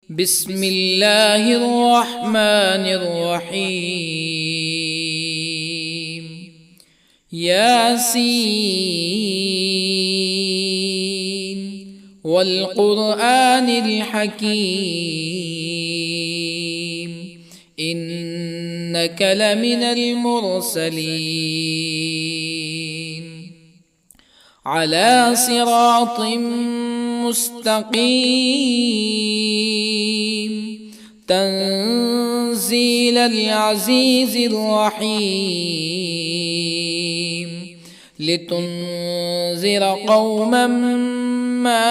بسم الله الرحمن الرحيم. ياسين والقرآن الحكيم إنك لمن المرسلين على صراط مستقيم تنزيل العزيز الرحيم لتنذر قوما ما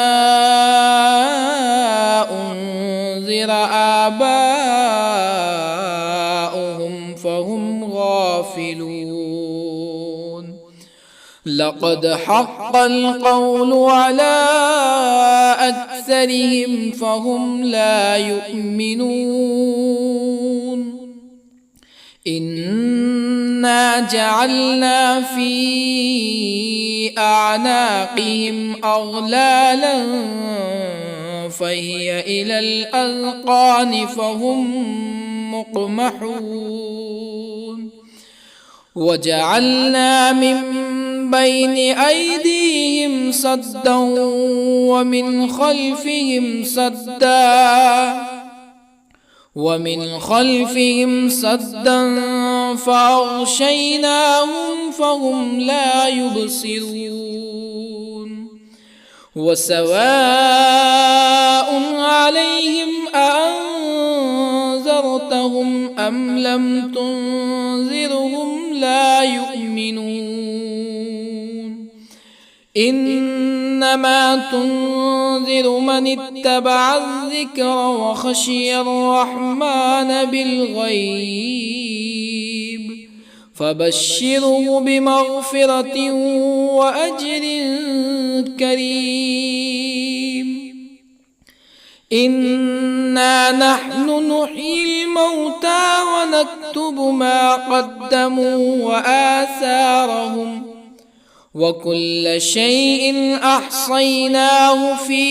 أنذر آباؤهم فهم غافلون. لقد حق القول على أكثرهم فهم لا يؤمنون. إنا جعلنا في أعناقهم أغلالا فهي إلى الأذقان فهم مقمحون. وجعلنا من بين أيديهم سدا ومن خلفهم سدا فأغشيناهم فهم لا يبصرون. وسواء عليهم أأنذرتهم أم لم تنذرهم لا يؤمنون. إنما تنذر من اتبع الذكر وخشي الرحمن بالغيب فبشره بمغفرة وأجر كريم. إنا نحن نحيي الموتى ونكتب ما قدموا وآثارهم وكل شيء أحصيناه في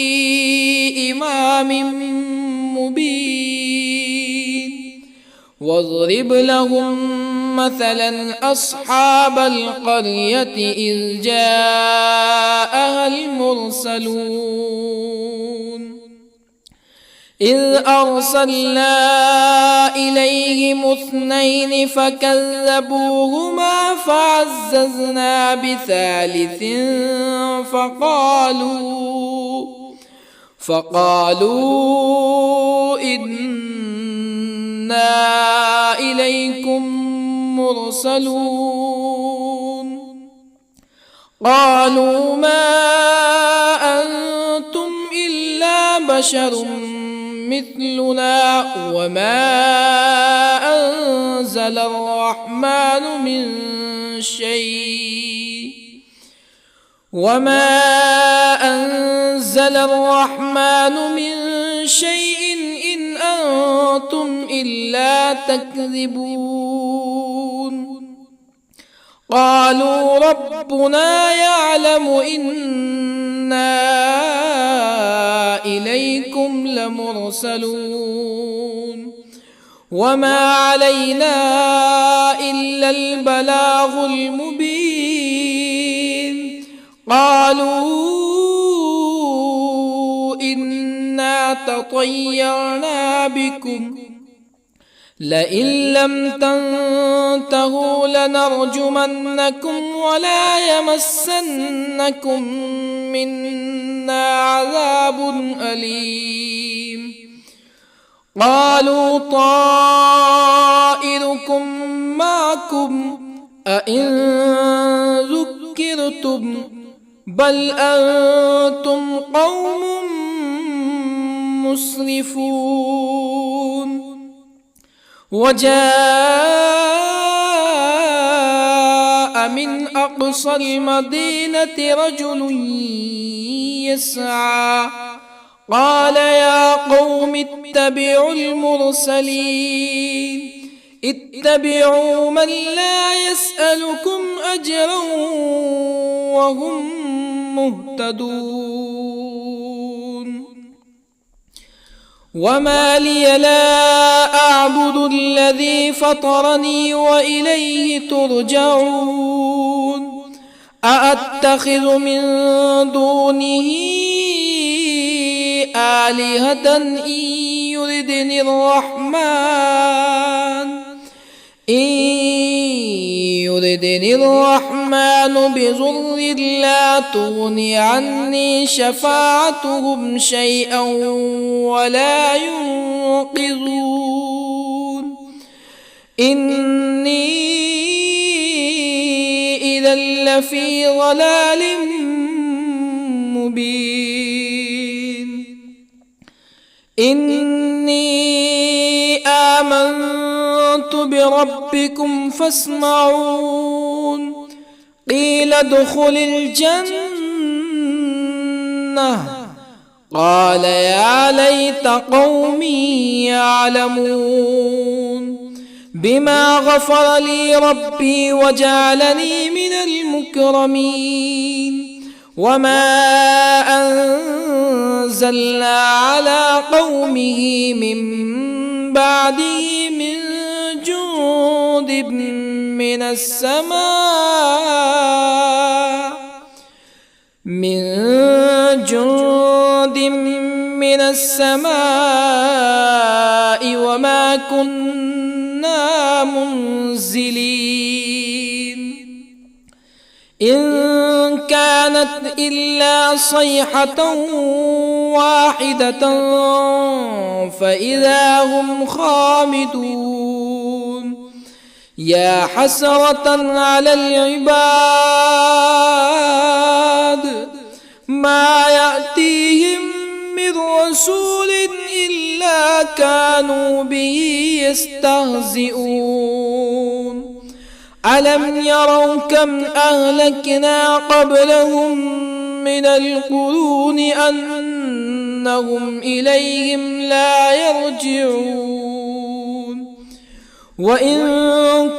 إمام مبين. واضرب لهم مثلا أصحاب القرية إذ جاءها المرسلون إذ أرسلنا إليهم اثنين فكذبوهما فعززنا بثالث فقالوا إنا إليكم مرسلون. قالوا ما أنتم إلا بشر مثلنا وما أنزل الرحمن من شيء إن أنتم إلا تكذبون. قالوا ربنا يعلم إنا إليكم لمرسلون وما علينا إلا البلاغ المبين. قالوا إنا تطيرنا بكم لئن لم تنتهوا لنرجمنكم ولا يمسنكم منا عذاب أليم. قالوا طائركم معكم أئن ذكرتم بل أنتم قوم مسرفون. وجاء من أقصى المدينة رجل يسعى قال يا قوم اتبعوا المرسلين اتبعوا من لا يسألكم أجرا وهم مهتدون. وما لي لا أعبد الذي فطرني وإليه ترجعون أأتخذ من دونه آلهة يردني الرحمن بضر لا تغن عني شفاعتهم شيئا ولا ينقذون إني إذا لفي ضلال مبين إني آمنت بربكم فاسمعون قيل ادخل الجنة قال يا ليت قومي يعلمون بما غفر لي ربي وجعلني من المكرمين وما أنزلنا على قومه من بعده من جند من السماء وما كنا منزلين إن كانت إلا صيحة واحدة فإذا هم خامدون يا حسرة على العباد ما يأتيهم من رسول إلا كانوا به يستهزئون ألم يروا كم أهلكنا قبلهم من القرون أنهم إليهم لا يرجعون وإن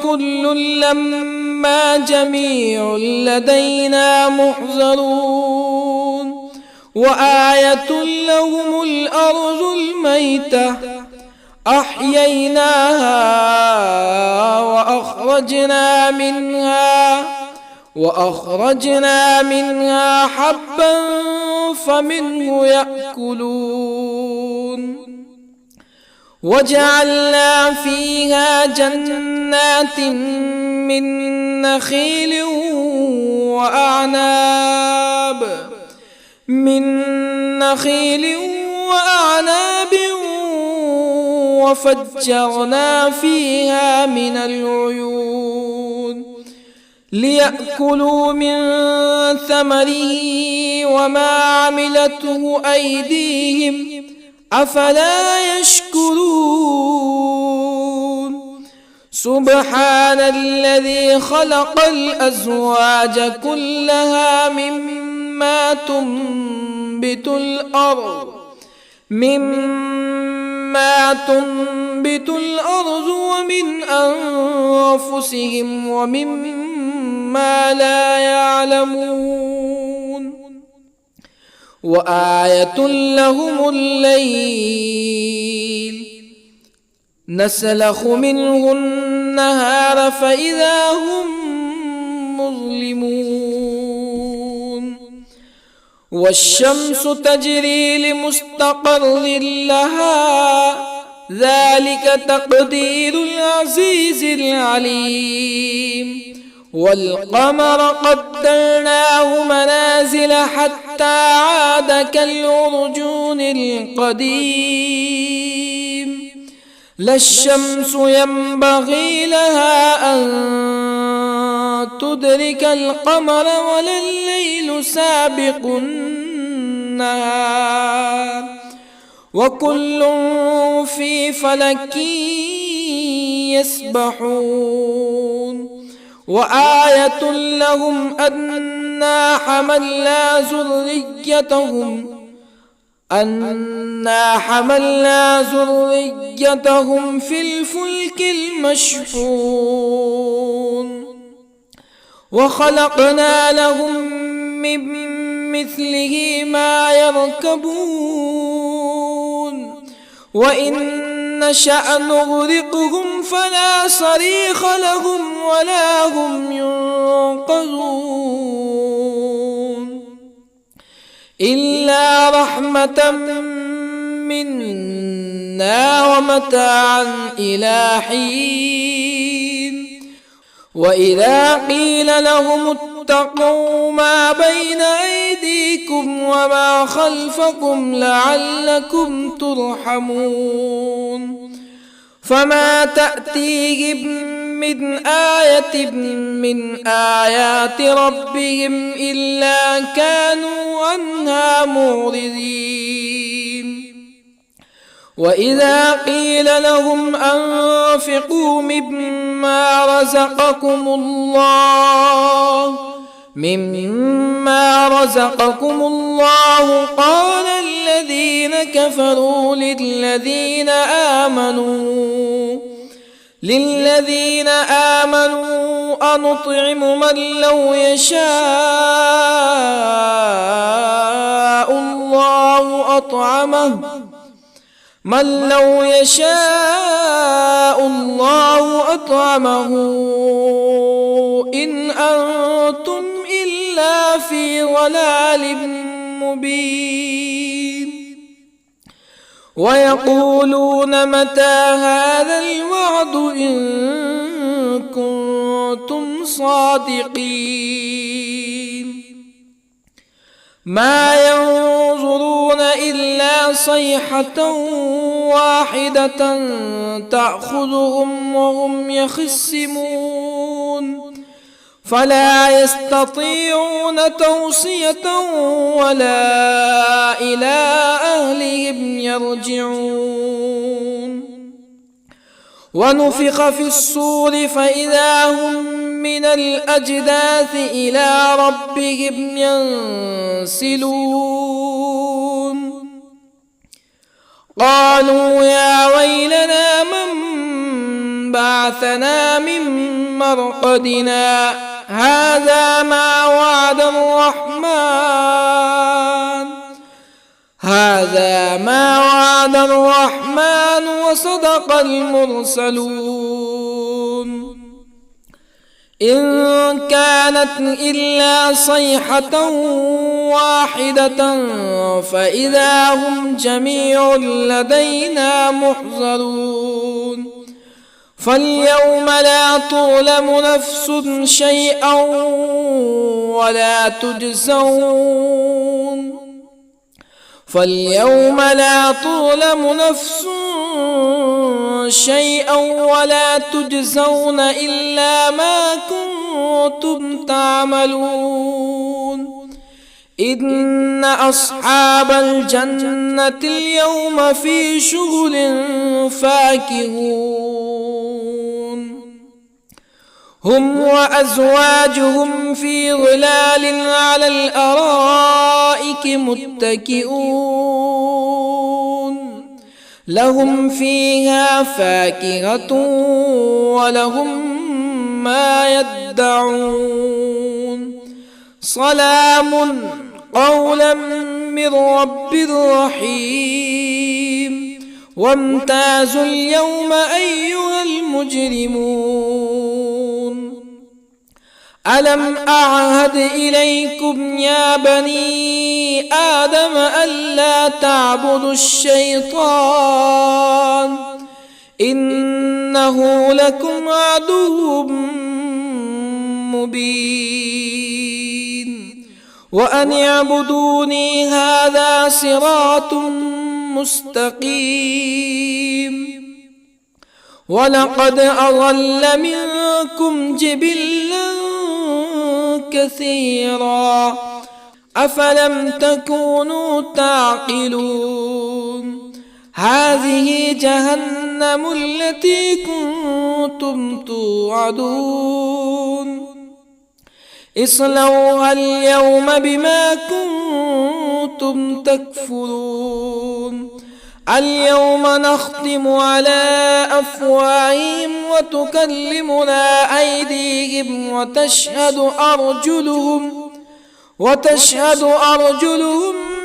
كل لما جميع لدينا محضرون وآية لهم الأرض الميتة أحييناها وأخرجنا منها حبا فمنه يأكلون وجعلنا فيها جنات من نخيل وأعناب وفجرنا فيها من العيون ليأكلوا من ثمره وما عملته أيديهم أفلا يشكرون سبحان الذي خلق الأزواج كلها مما تنبت الأرض ومن أنفسهم ومما لا يعلمون وآية لهم الليل نسلخ منه النهار فإذا هم مظلمون والشمس تجري لمستقر لها ذلك تقدير العزيز العليم والقمر قدرناه منازل حتى عاد كالعرجون القديم لا الشمس ينبغي لها أن تدرك القمر ولا الليل سابق النهار وكل في فلك يسبحون وآية لهم أنا حملنا ذريتهم في الفلك المشحون وخلقنا لهم من مثله ما يركبون وإن نشأ نغرقهم فلا صريخ لهم ولا هم ينقذون إلا رحمة منا ومتاعا إلى حين وإذا قيل لهم اتقوا ما بين أيديكم وما خلفكم لعلكم ترحمون فما تأتيهم من آية من آيات ربهم إلا كانوا عنها معرضين وإذا قيل لهم أنفقوا مما رزقكم الله قال الذين كفروا للذين آمنوا أنطعم من لو يشاء الله أطعمه إن أنتم إلا في ضلال مبين ويقولون متى هذا الوعد إن كنتم صادقين ما ينظرون إلا صيحة واحدة تأخذهم وهم يخصمون فلا يستطيعون توصية ولا إلى أهلهم يرجعون ونفخ في الصور فإذا هم من الأجداث إلى ربهم ينسلون قالوا يا ويلنا من بعثنا من مرقدنا هذا ما وعد الرحمن وصدق المرسلون إن كانت إلا صيحة واحدة فإذا هم جميع لدينا محضرون فاليوم لا تظلم نفس شيئا ولا تجزون إلا ما كنتم تعملون إن أصحاب الجنة اليوم في شغل فاكهون هم وأزواجهم في ظلال على الأرائك متكئون لهم فيها فاكهة ولهم ما يدعون سلام قولا من رب رحيم وامتازوا اليوم أيها المجرمون ألم أعهد إليكم يا بني آدم ألا تعبدوا الشيطان إنه لكم عدو مبين وأن اعبدوني هذا صراط مستقيم ولقد أضل منكم جبلا كثيرا أفلم تكونوا تعقلون هذه جهنم التي كنتم توعدون اصلوها اليوم بما كنتم تكفرون اليوم نختم على أفواههم وتكلمنا أيديهم وتشهد أرجلهم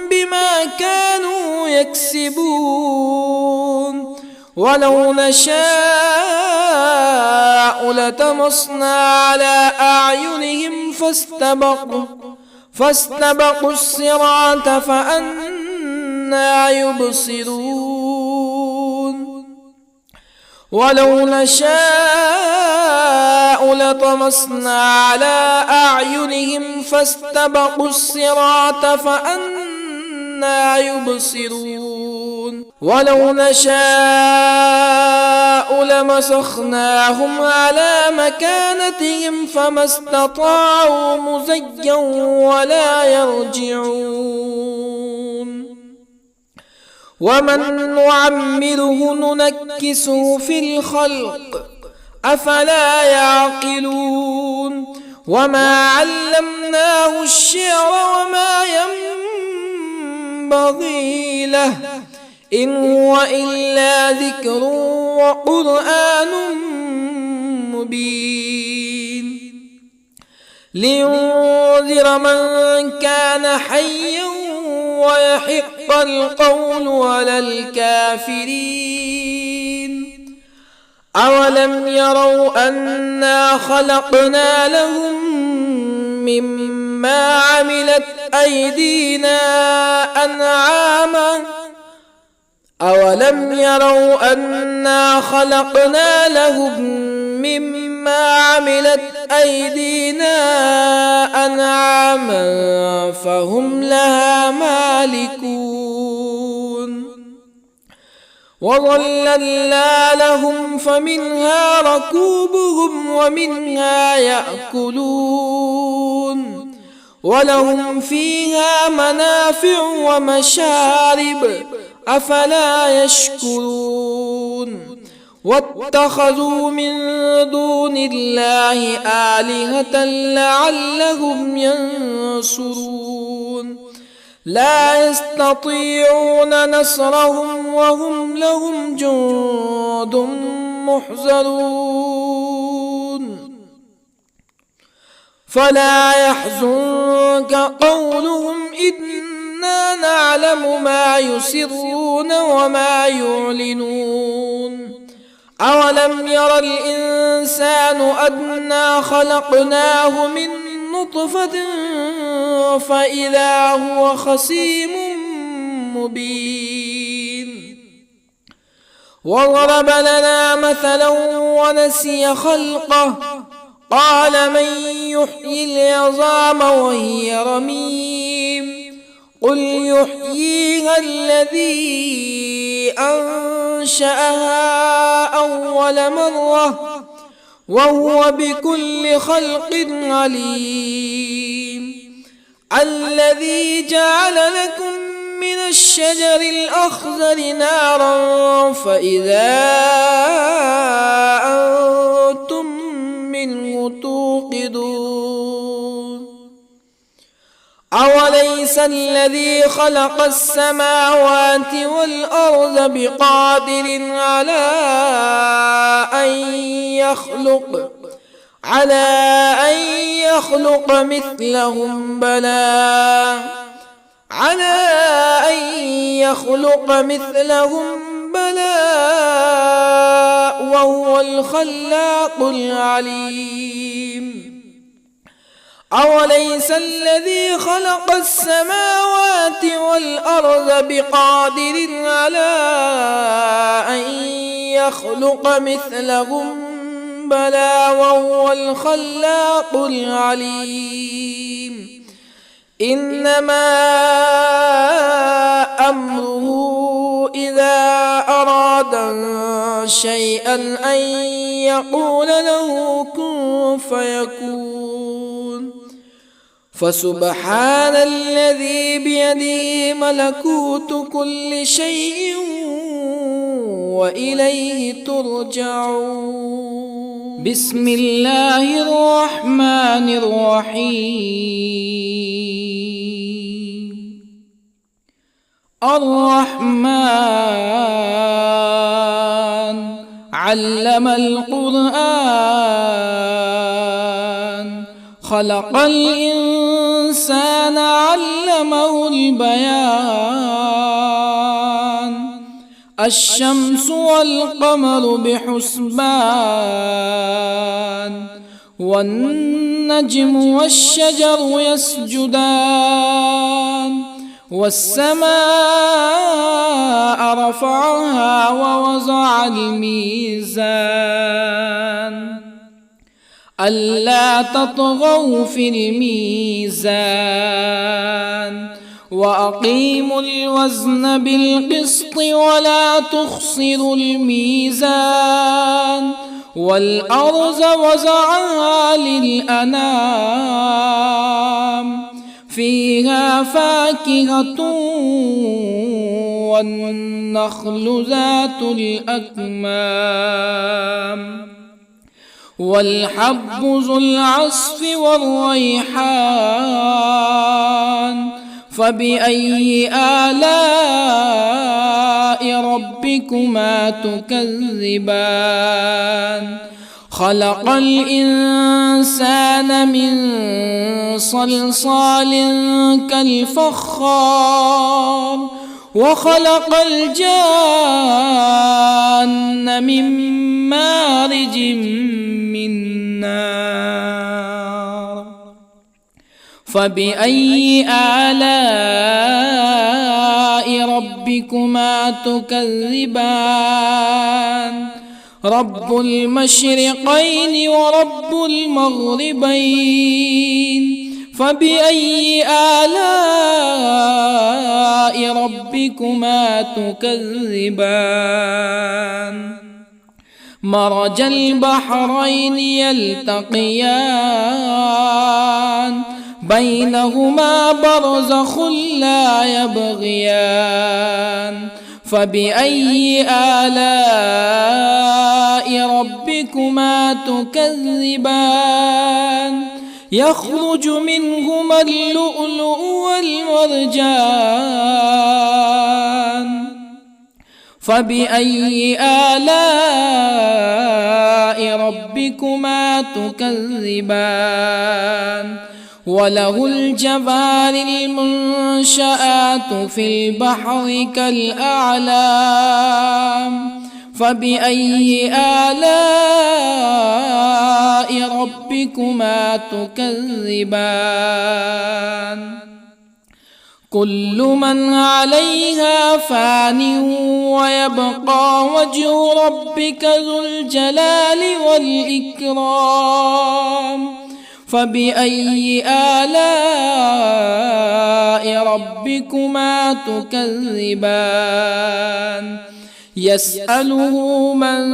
بما كانوا يكسبون ولو نشاء لطمسنا على أعينهم فاستبقوا الصراط فأنى يبصرون ولو نشاء لطمسنا على أعينهم فاستبقوا الصراط فأنى يبصرون ولو نشاء لمسخناهم على مكانتهم فما استطاعوا مزيا ولا يرجعون ومن نعمره ننكسه في الخلق أفلا يعقلون وما علمناه الشعر وما ينبغي له إن هو إلا ذكر وقرآن مبين لينذر من كان حيا ويحق القول على الكافرين أولم يروا أنا خلقنا لهم مما عملت أيدينا أنعاما أولم يروا أنا خلقنا لهم مما عملت أيدينا أنعاما فهم لها مالكون وظللنا لهم فمنها ركوبهم ومنها يأكلون ولهم فيها منافع ومشارب أفلا يشكرون واتخذوا من دون الله آلهة لعلهم ينصرون لا يستطيعون نصرهم وهم لهم جند محضرون فلا يحزنك قولهم إنا نعلم ما يسرون وما يعلنون أولم ير الإنسان أنا خلقناه من نطفة فإذا هو خصيم مبين وضرب لنا مثلا ونسي خلقه قال من يحيي العظام وهي رميم قل يحييها الذي أنشأها أول مرة وهو بكل خلق عليم الذي جعل لكم من الشجر الأخضر نارا فإذا أنتم منه توقدون أوليس الذي خلق السماوات والأرض بقادر على أن يخلق مثلهم بلى وهو الخلاق العليم أوليس الذي خلق السماوات والأرض بقادر على أن يخلق مثلهم بلى وهو الخلاق العليم إنما أمره إذا أراد شيئا أن يقول له كن فيكون فسبحان الذي بيده ملكوت كل شيء وإليه ترجعون بسم الله الرحمن الرحيم الرحمن علم القرآن خلق الإنسان علمه البيان الشمس والقمر بحسبان والنجم والشجر يسجدان والسماء رفعها ووضع الميزان ألا تطغوا في الميزان وأقيموا الوزن بالقسط ولا تخسروا الميزان والأرض وضعها للأنام فيها فاكهة والنخل ذات الأكمام والحب ذو العصف والريحان فبأي آلاء ربكما تكذبان خلق الإنسان من صلصال كالفخار وخلق الجان من مارج من نار فبأي آلاء ربكما تكذبان رب المشرقين ورب المغربين فبأي آلاء ربكما تكذبان مرج البحرين يلتقيان بينهما برزخ لا يبغيان فبأي آلاء ربكما تكذبان يخرج منهما اللؤلؤ والمرجان فبأي آلاء ربكما تكذبان وله الجوار المنشآت في البحر كالأعلام فبأي آلاء ربكما تكذبان كل من عليها فان ويبقى وجه ربك ذو الجلال والإكرام فبأي آلاء ربكما تكذبان يسأله من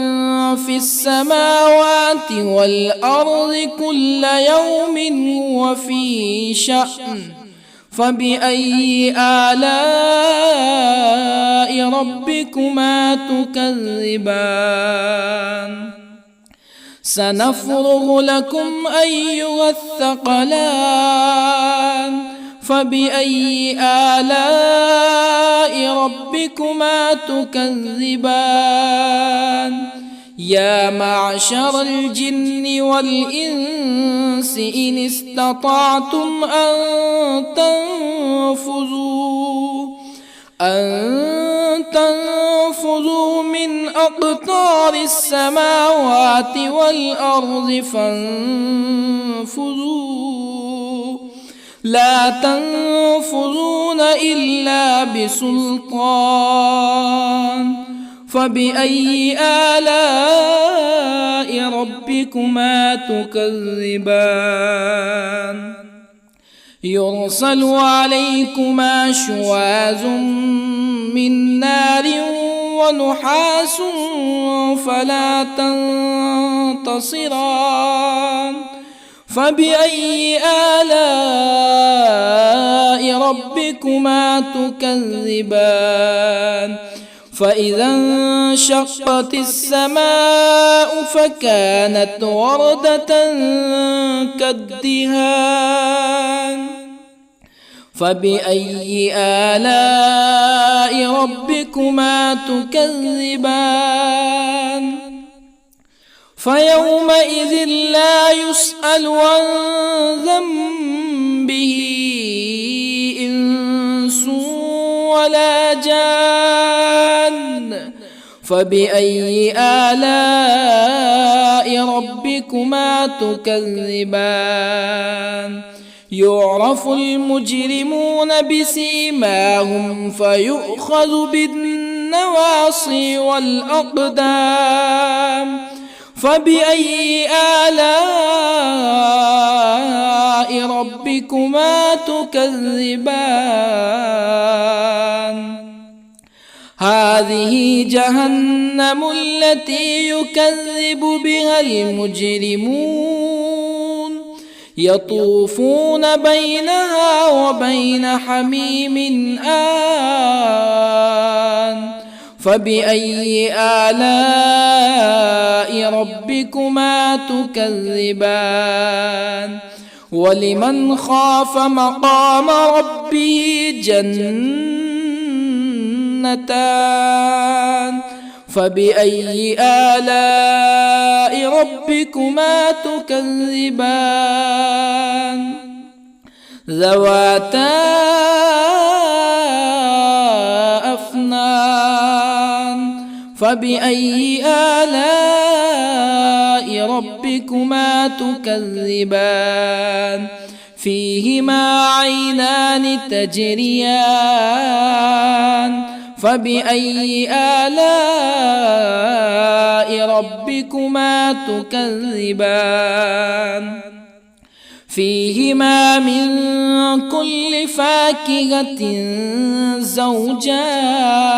في السماوات والأرض كل يوم هو في شأن فبأي آلاء ربكما تكذبان سنفرغ لكم أيها الثقلان فبأي آلاء ربكما تكذبان يا معشر الجن والإنس إن استطعتم أن تنفذوا من أقطار السماوات والأرض فانفذوا لا تنفذون إلا بسلطان فبأي آلاء ربكما تكذبان يرسل عليكما شواظ من نار ونحاس فلا تنتصران فبأي آلاء ربكما تكذبان فإذا انشقت السماء فكانت وردة كالدهان فبأي آلاء ربكما تكذبان فيومئذ لا يسأل عن ذنبه إنس ولا جان. فبأي آلاء ربكما تكذبان؟ يعرف المجرمون بسيماهم فيؤخذ بالنواصي والأقدام. فبأي آلاء ربكما تكذبان؟ هذه جهنم التي يكذب بها المجرمون، يطوفون بينها وبين حميم آن. فبأي آلاء ربكما تكذبان؟ ولمن خاف مقام ربه جنتان. فبأي آلاء ربكما تكذبان؟ ذواتا أفنان. فبأي آلاء ربكما تكذبان؟ فيهما عينان تجريان. فبأي آلاء ربكما تكذبان؟ فيهما من كل فاكهة زوجان.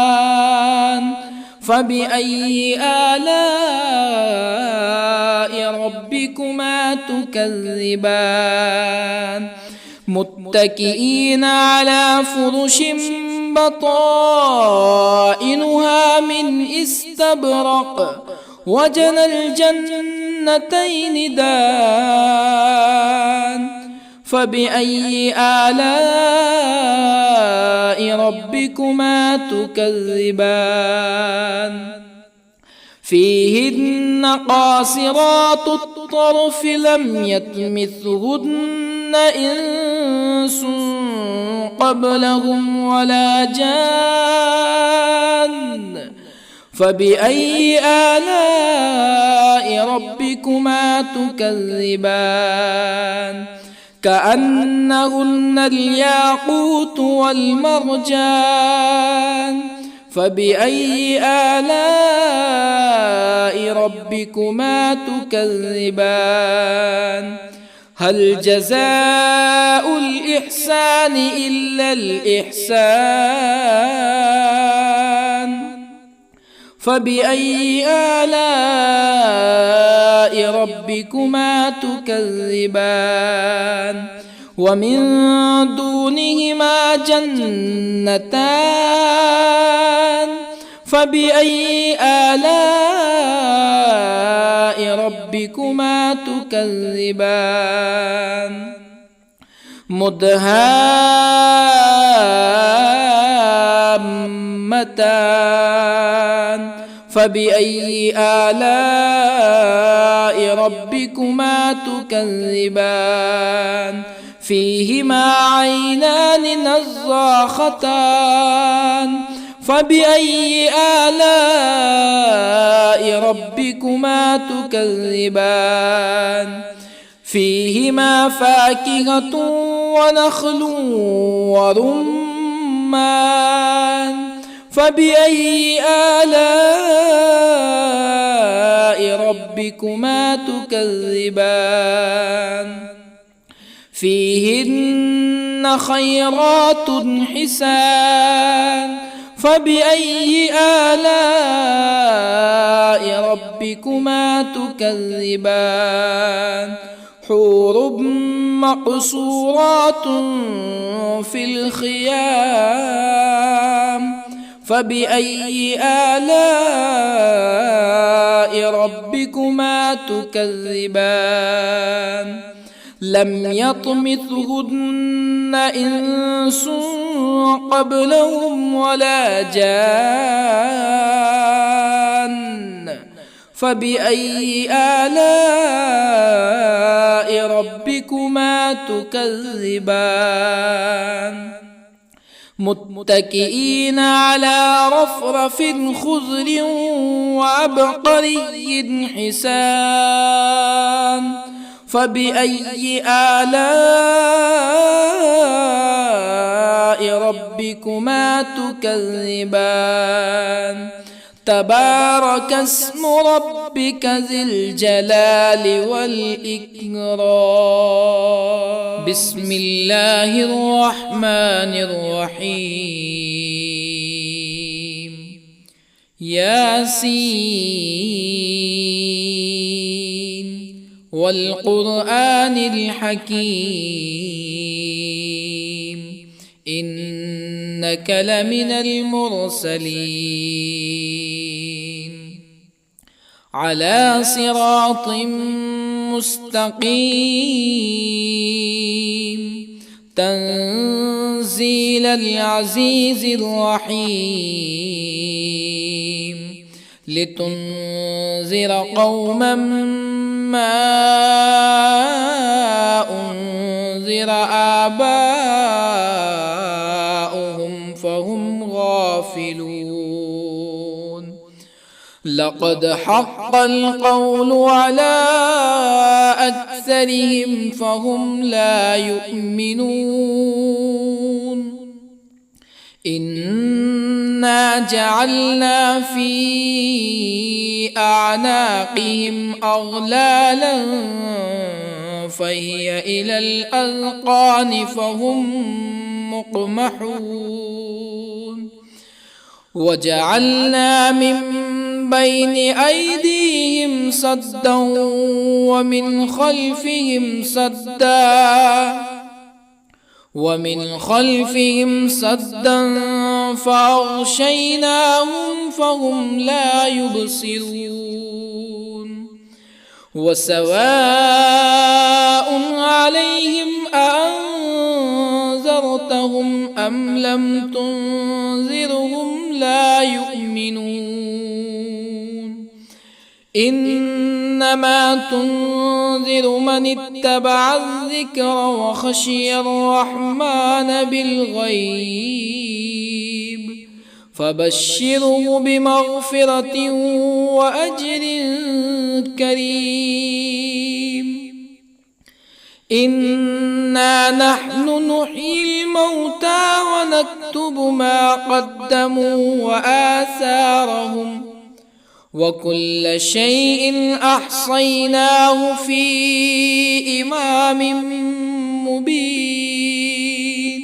فبأي آلاء ربكما تكذبان؟ متكئين على فرش بطائنها من استبرق وجنى الجنتين دان. فبأي آلاء ربكما تكذبان؟ فيهن قاصرات الطرف لم يطمثهن إنس قبلهم ولا جان. فبأي آلاء ربكما تكذبان؟ كأنهن الياقوت والمرجان. فبأي آلاء ربكما تكذبان؟ هل جزاء الإحسان إلا الإحسان؟ فبأي آلاء ربكما تكذبان؟ ومن دونهما جنتان. فبأي آلاء ربكما تكذبان؟ مدهامتان. فبأي آلاء ربكما تكذبان؟ فيهما عينان نضاختان. فبأي آلاء ربكما تكذبان؟ فيهما فاكهة ونخل ورمان. فبأي آلاء ربكما تكذبان؟ فيهن خيرات حسان. فبأي آلاء ربكما تكذبان؟ حور مقصورات في الخيام. فبأي آلاء ربكما تكذبان؟ لم يطمثهن إنس قبلهم ولا جان. فبأي آلاء ربكما تكذبان متكئين على رفرف خضر وعبقري حسان فبأي آلاء ربكما تكذبان تبارك اسم ربك ذي الجلال والإكرام بسم الله الرحمن الرحيم ياسين والقرآن الحكيم إنك لمن المرسلين على صراط مستقيم تنزيل العزيز الرحيم لتنذر قوما ما أنذر آباؤهم فهم غافلون لقد حق القول على أكثرهم فهم لا يؤمنون إنا جعلنا في أعناقهم أغلالا فهي إلى الأذقان فهم مقمحون وجعلنا من بين أيديهم سدا ومن خلفهم سدا فأغشيناهم فهم لا يبصرون وسواء عليهم أأنذرتهم أم لم تنذرهم لا يؤمنون إنما تنذر من اتبع الذكر وخشي الرحمن بالغيب فبشره بمغفرة وأجر كريم إنا نحن نحيي الموتى ونكتب ما قدموا وآثارهم وكل شيء أحصيناه في إمام مبين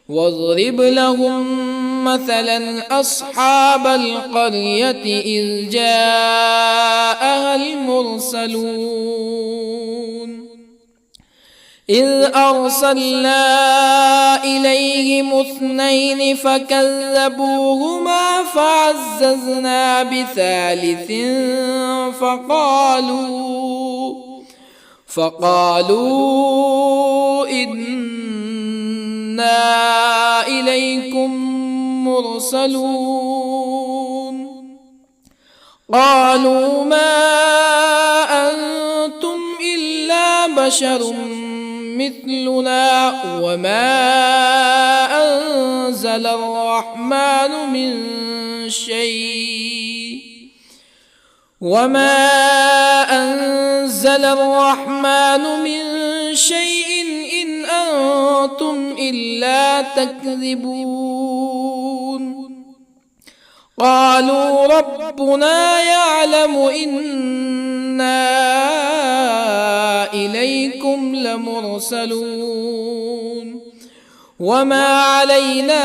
واضرب لهم مثلا أصحاب القرية إذ جاءها المرسلون إذ أرسلنا إليهم اثنين فكذبوهما فعززنا بثالث فقالوا إنا إليكم مرسلون قالوا ما أنتم إلا بشر مثلنا وما أنزل الرحمن من شيء إن أنتم إلا تكذبون قالوا ربنا يعلم إنا إليكم لمرسلون وما علينا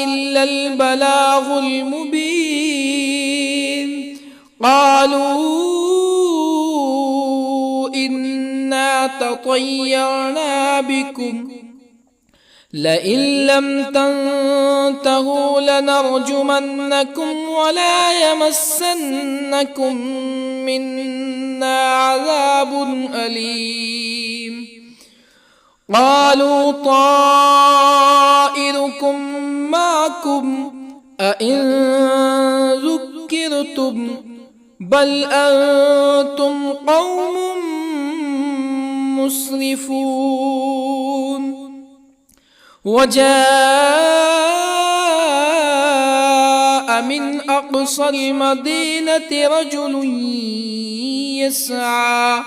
إلا البلاغ المبين قالوا إنا تطيرنا بكم لئن لم تنتهوا لنرجمنكم ولا يمسنكم منا عذاب أليم قالوا طائركم معكم أئن ذكرتم بل أنتم قوم مسرفون. وجاء من أقصى المدينة رجل يسعى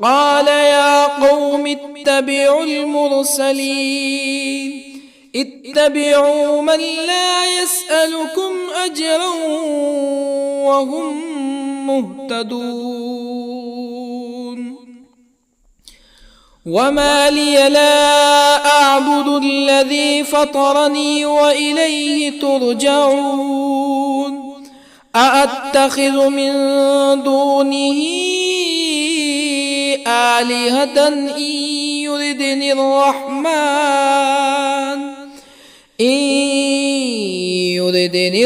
قال يا قوم اتبعوا المرسلين اتبعوا من لا يسألكم أجرا وهم مهتدون. وما لي لا أعبد الذي فطرني وإليه ترجعون. أأتخذ من دونه آلهة إن يردني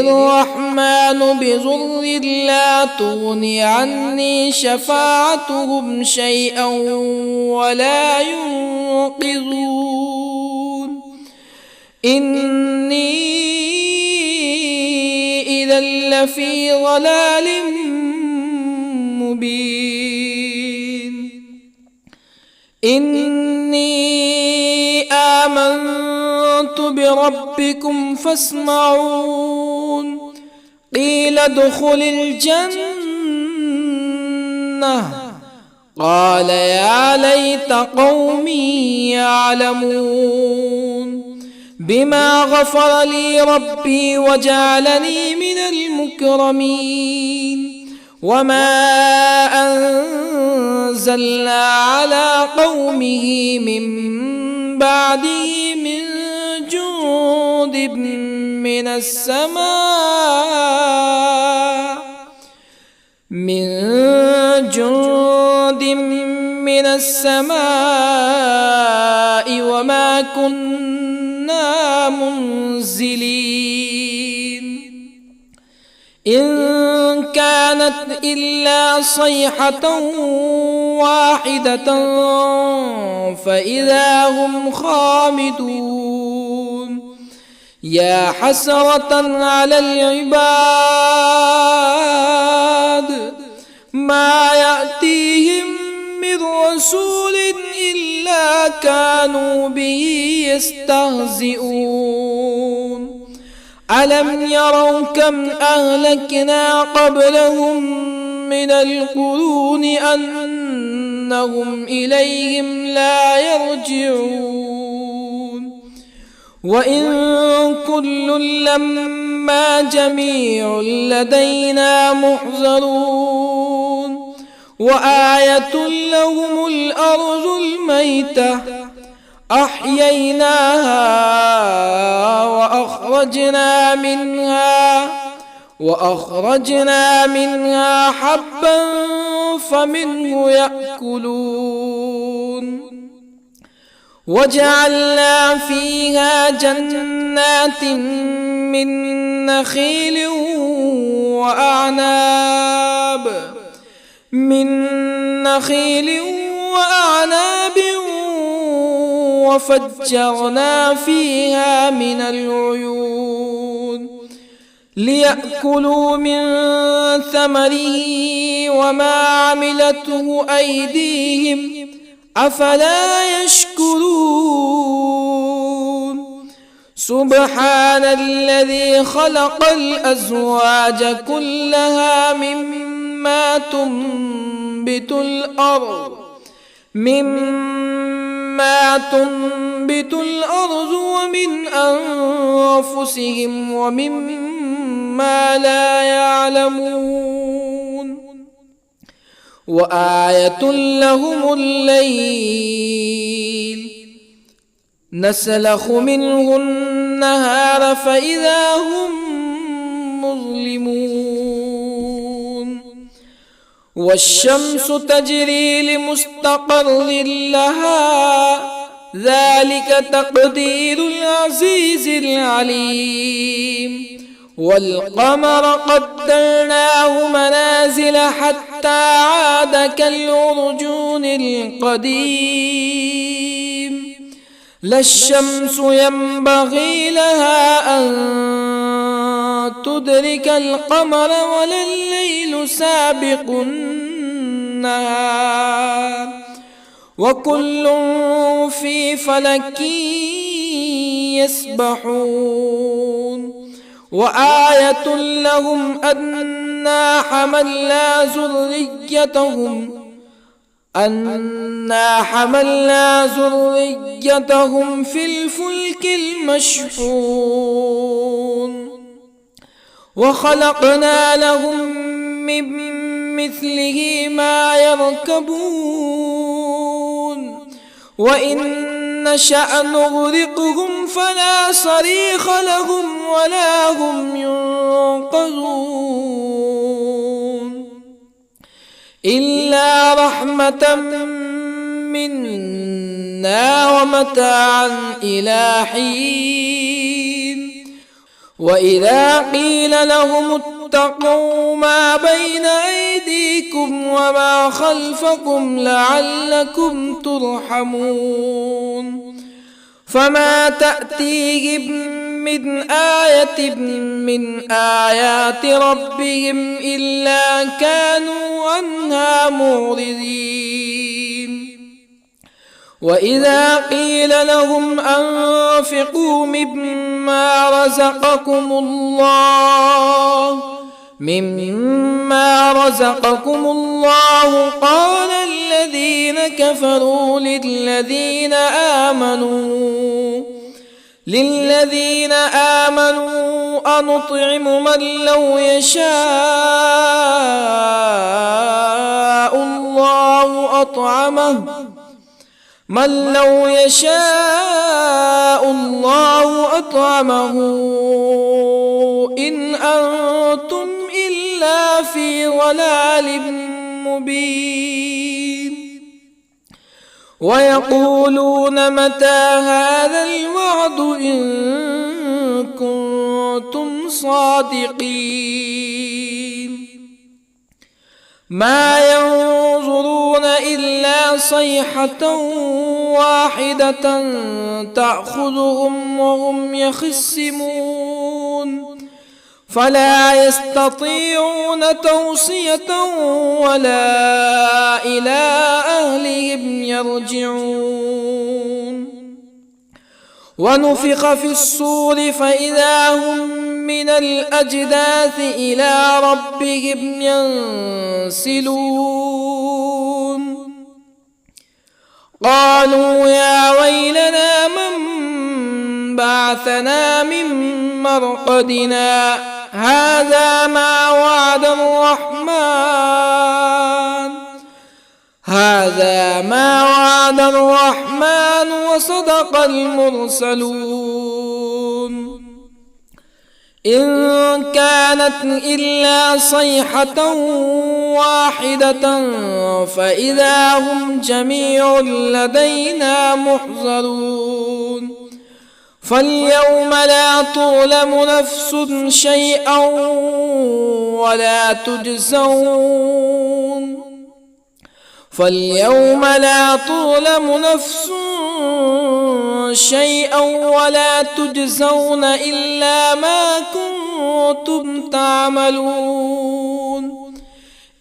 الرحمن بضر لا تغني عني شفاعتهم شيئا ولا ينقذون. إني إذا لفي ضلال مبين. إني آمنت بربكم فاسمعون. قيل ادخل الجنة قال يا ليت قومي يعلمون. بما غفر لي ربي وجعلني من المكرمين. وما أنزلنا على قومه من بعده من جند من السماء وما كنا منزلين. إن كانت إلا صيحة واحدة فإذا هم خامدون. يا حسرة على العباد ما يأتيهم من رسول إلا كانوا به يستهزئون. ألم يروا كم أهلكنا قبلهم من القرون أنهم إليهم لا يرجعون. وإن كل لما جميع لدينا محضرون. وآية لهم الأرض الميتة أحييناها وأخرجنا منها حبا فمنه يأكلون. وجعلنا فيها جنات من نخيل وأعناب وفجرنا فيها من العيون ليأكلوا من ثمره وما عملته أيديهم أفلا يشكرون. سبحان الذي خلق الأزواج كلها مما تنبت الأرض ومن أنفسهم ومما لا يعلمون. وآية لهم الليل نسلخ منه النهار فإذا هم مظلمون. والشمس تجري لمستقر لها ذلك تقدير العزيز العليم. والقمر قدرناه منازل حتى عاد كالعرجون القديم. لا الشمس ينبغي لها أن تدرك القمر ولا الليل سابق النهار وكل في فلك يسبحون وآية لهم أنا حملنا ذريتهم في الفلك المشحون وخلقنا لهم من مثله ما يركبون وإن نشأ نغرقهم فلا صريخ لهم ولا هم ينقذون إلا رحمة منا ومتاعا إلى حين وإذا قيل لهم اتقوا ما بين أيديكم وما خلفكم لعلكم ترحمون فما تأتيهم من آية من آيات ربهم إلا كانوا عنها معرضين وإذا قيل لهم أنفقوا مما رزقكم الله قال الذين كفروا للذين آمنوا أنطعم من لو يشاء الله أطعمه إن أنتم إلا في ضلال مبين ويقولون متى هذا الوعد إن كنتم صادقين ما ينظرون إلا صيحة واحدة تأخذهم وهم يخصمون فلا يستطيعون توصية ولا إلى أهلهم يرجعون ونفخ في الصور فإذا هم من الأجداث إلى ربهم ينسلون قالوا يا ويلنا من بعثنا من مرقدنا هذا ما وعد الرحمن وصدق المرسلون إن كانت إلا صيحة واحدة فإذا هم جميع لدينا محضرون فاليوم لا تظلم نفس شيئا ولا تجزون إلا ما كنتم تعملون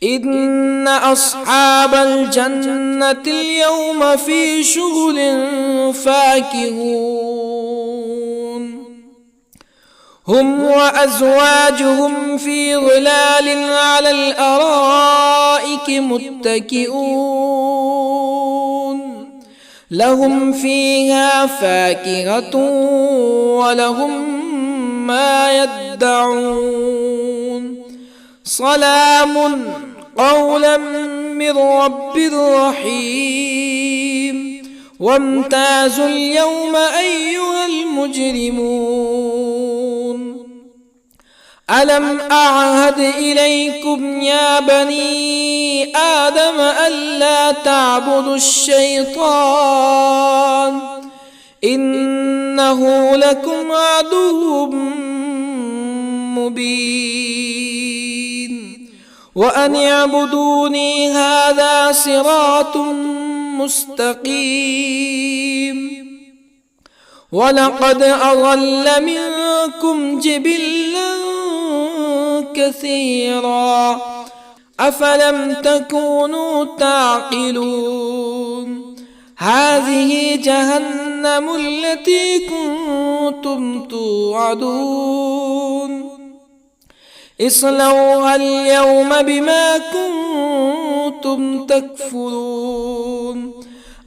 إن أصحاب الجنة اليوم في شغل فاكهون هم وأزواجهم في ظلال على الأرائك متكئون لهم فيها فاكهة ولهم ما يدعون سلام قولا من رب رحيم وامتازوا اليوم أيها المجرمون ألم أعهد إليكم يا بني آدم ألا تعبدوا الشيطان إنه لكم عدو مبين وأن اعبدوني هذا صراط مستقيم ولقد أضل منكم جبلا كثيرا أفلم تكونوا تعقلون هذه جهنم التي كنتم توعدون اصلوها اليوم بما كنتم تكفرون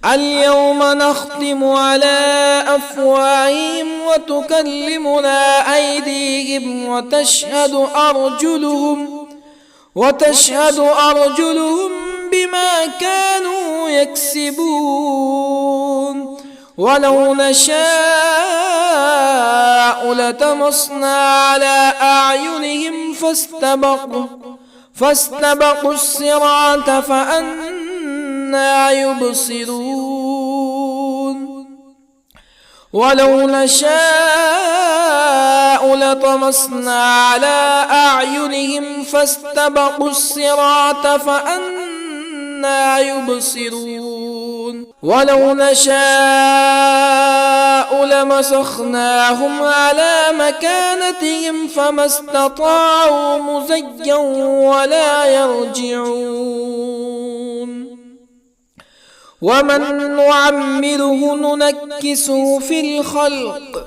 اليوم نختم على أفواههم وتكلمنا أيديهم وتشهد أرجلهم بما كانوا يكسبون ولو نشاء لطمسنا على أعينهم فاستبقوا الصراط فأنى يبصرون ولو نشاء لطمسنا على أعينهم فاستبقوا الصراط فأنى يبصرون ولو نشاء لمسخناهم على مكانتهم فما استطاعوا مزيا ولا يرجعون ومن نعمره ننكسه في الخلق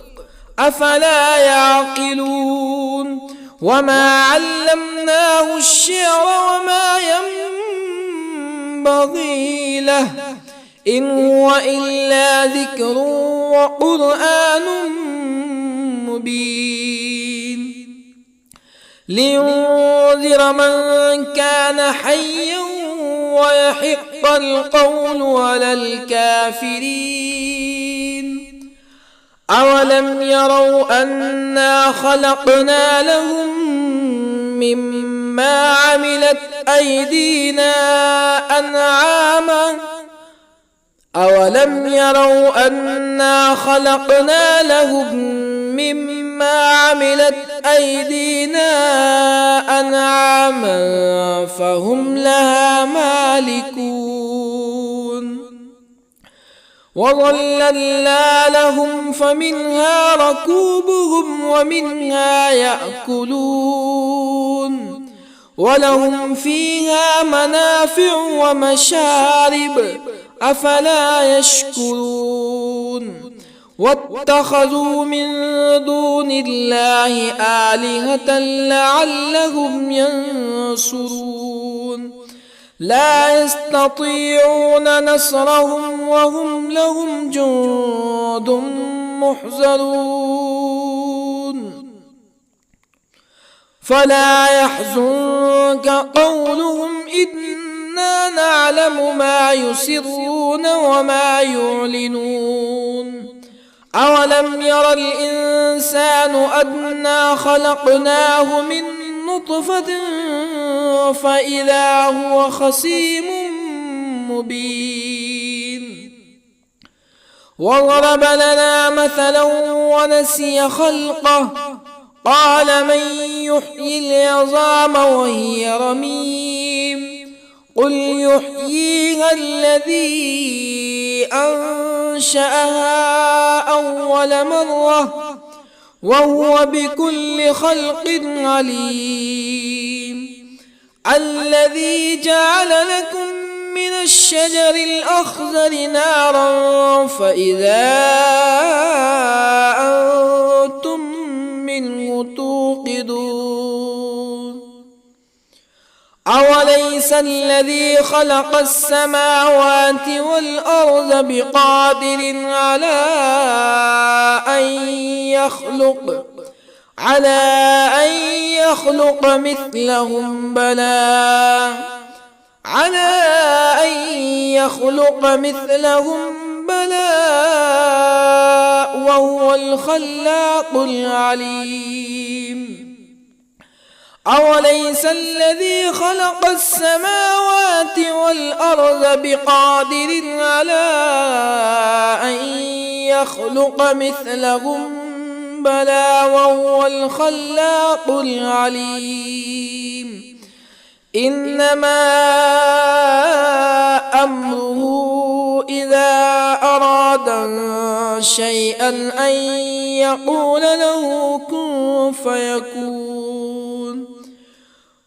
أفلا يعقلون وما علمناه الشعر وما ينبغي له إن هو إلا ذكر وقرآن مبين لينذر من كان حيا ويحق القول على الكافرين أولم يروا أنا خلقنا لهم مما عملت أيدينا أنعاما أولم يروا أنا خلقنا لهم مما عملت أيدينا أنعاما فهم لها مالكون وظللنا لهم فمنها ركوبهم ومنها يأكلون ولهم فيها منافع ومشارب أفلا يشكرون واتخذوا من دون الله آلهة لعلهم ينصرون لا يستطيعون نصرهم وهم لهم جند محضرون فلا يحزنك قولهم إنا نعلم ما يسرون وما يعلنون أولم ير الإنسان أنا خلقناه من نطفة فإذا هو خصيم مبين وضرب لنا مثلا ونسي خلقه قال من يحيي العظام وهي رميم قل يحييها الذي أنشأها أول مرة وهو بكل خلق عليم الذي جعل لكم من الشجر الأخضر نارا فإذا أنتم منه توقدون أوليس الذي خلق السماوات والأرض بقادر على أن يخلق مثلهم بلى وهو الخلاق العليم أوليس الذي خلق السماوات والأرض بقادر على أن يخلق مثلهم بلى وهو الخلاق العليم إنما أمره إذا أراد شيئا أن يقول له كن فيكون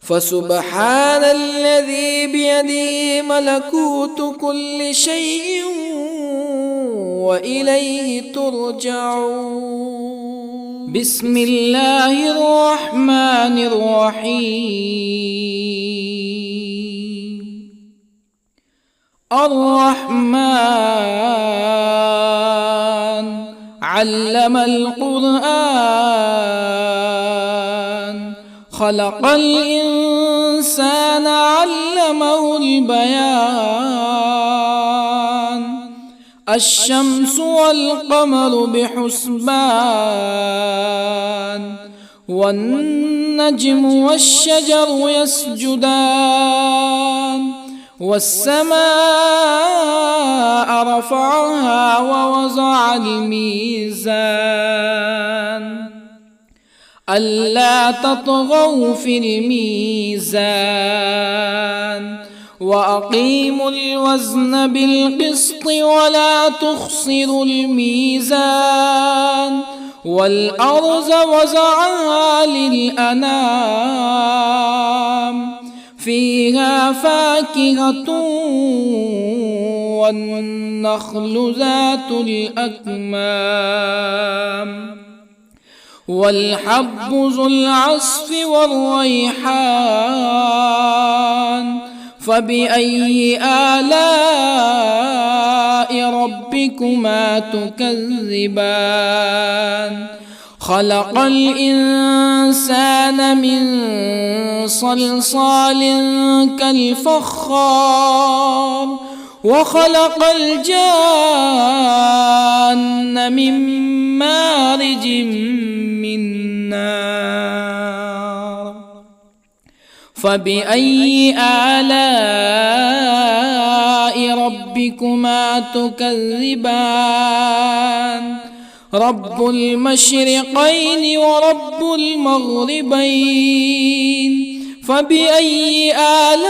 فسبحان الذي بيده ملكوت كل شيء وإليه ترجعون. بسم الله الرحمن الرحيم. الرحمن علم القرآن خلق الإنسان علمه البيان الشمس والقمر بحسبان والنجم والشجر يسجدان والسماء رفعها ووضع الميزان ألا تطغوا في الميزان وأقيموا الوزن بالقسط ولا تخسروا الميزان والأرض وضعها للأنام فيها فاكهة والنخل ذات الأكمام والحب ذو العصف والريحان فبأي آلاء ربكما تكذبان خلق الإنسان من صلصال كالفخار وخلق الجان من مارج من نار فبأي آلاء ربكما تكذبان رب المشرقين ورب المغربين فبأي آلاء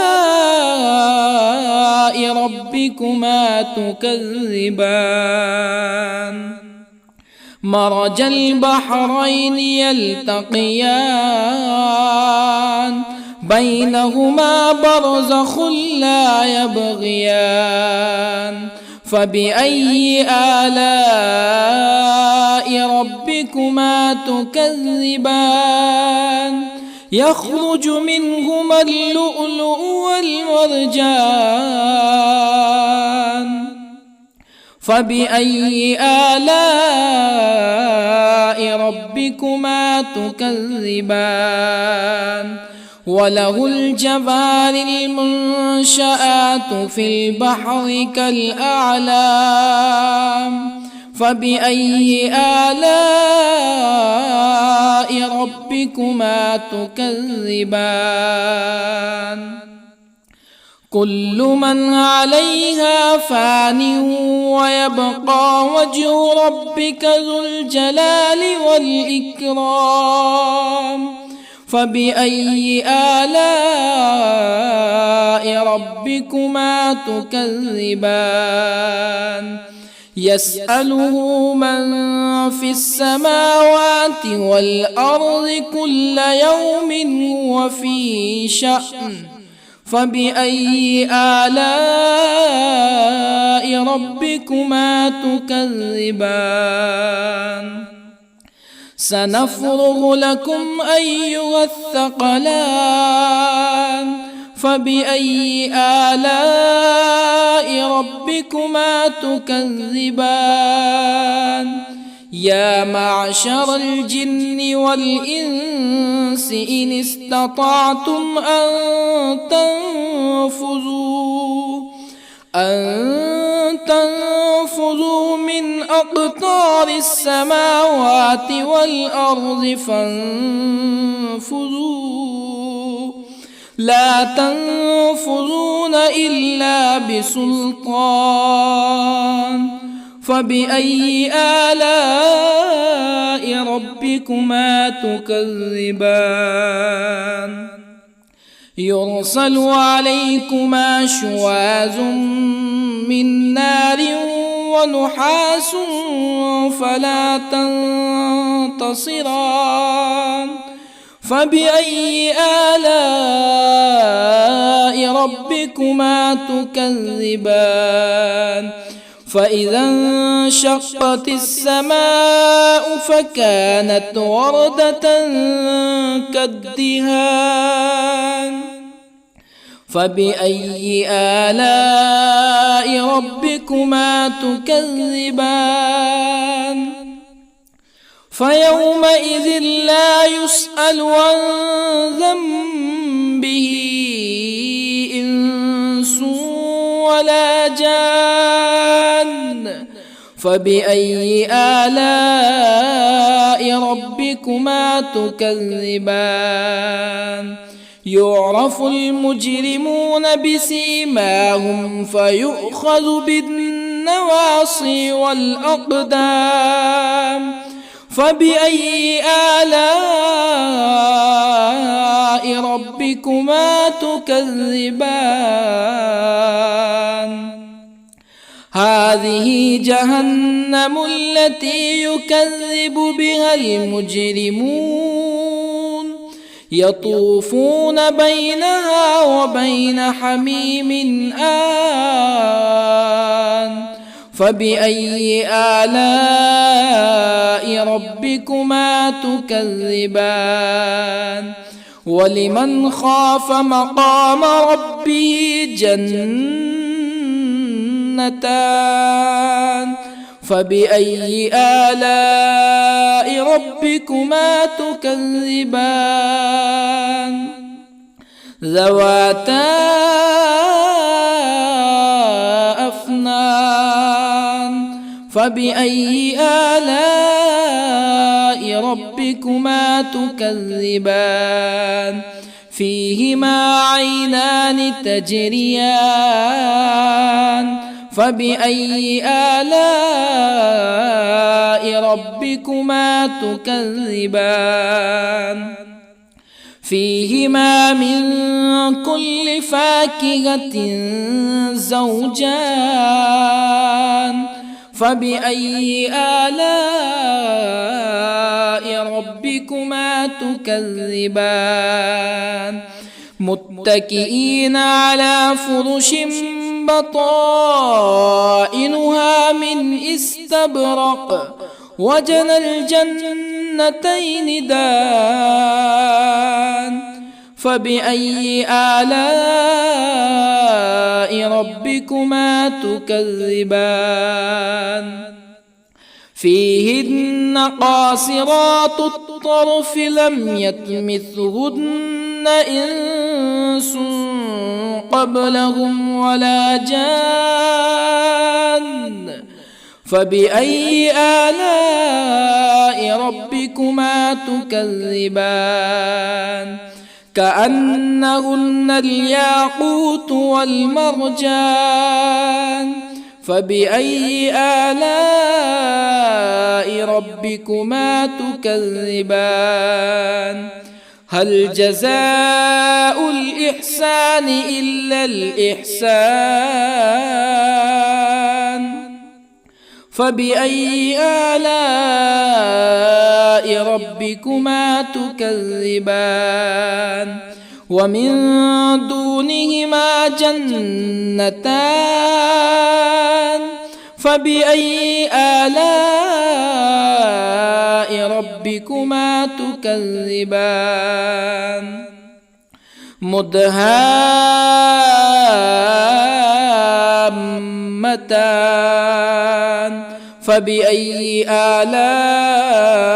ربكما تكذبان مرج البحرين يلتقيان بينهما برزخ لا يبغيان فبأي آلاء ربكما تكذبان يخرج منهما اللؤلؤ والمرجان فبأي آلاء ربكما تكذبان وله الجوار المنشآت في البحر كالأعلام فبأي آلاء ربكما تكذبان كل من عليها فان ويبقى وجه ربك ذو الجلال والإكرام فبأي آلاء ربكما تكذبان يسأله من في السماوات والأرض كل يوم هو في شأن فبأي آلاء ربكما تكذبان سنفرغ لكم أيها الثقلان فبأي آلاء ربكما تكذبان يا معشر الجن والإنس إن استطعتم أن تنفذوا من أقطار السماوات والأرض فانفذوا لا تنفذون إلا بسلطان فبأي آلاء ربكما تكذبان يرسل عليكما شواظ من نار ونحاس فلا تنتصران فبأي آلاء ربكما تكذبان فإذا انشقت السماء فكانت وردة كالدهان فبأي آلاء ربكما تكذبان فيومئذ لا يسأل عن ذنبه إنس ولا جان فبأي آلاء ربكما تكذبان يعرف المجرمون بسيماهم فيؤخذ بالنواصي والأقدام فبأي آلاء ربكما تكذبان هذه جهنم التي يكذب بها المجرمون يطوفون بينها وبين حميم آن فبأي آلاء ربكما تكذبان ولمن خاف مقام ربه جنتان فبأي آلاء ربكما تكذبان ذواتا أفنان فبأي آلاء ربكما تكذبان فيهما عينان تجريان فبأي آلاء ربكما تكذبان فيهما من كل فاكهة زوجان فبأي آلاء ربكما تكذبان متكئين على فرش بطائنها من استبرق وجنى الجنتين دان فبأي آلاء ربكما تكذبان فيهن قاصرات الطرف لم يطمثهن إنس قبلهم ولا جان فبأي آلاء ربكما تكذبان كأنهن الياقوت والمرجان فبأي آلاء ربكما تكذبان هل جزاء الإحسان إلا الإحسان فبأي آلاء ربكما تكذبان ومن دونهما جنتان فبأي آلاء ربكما تكذبان مدهامتان فبأي آلاء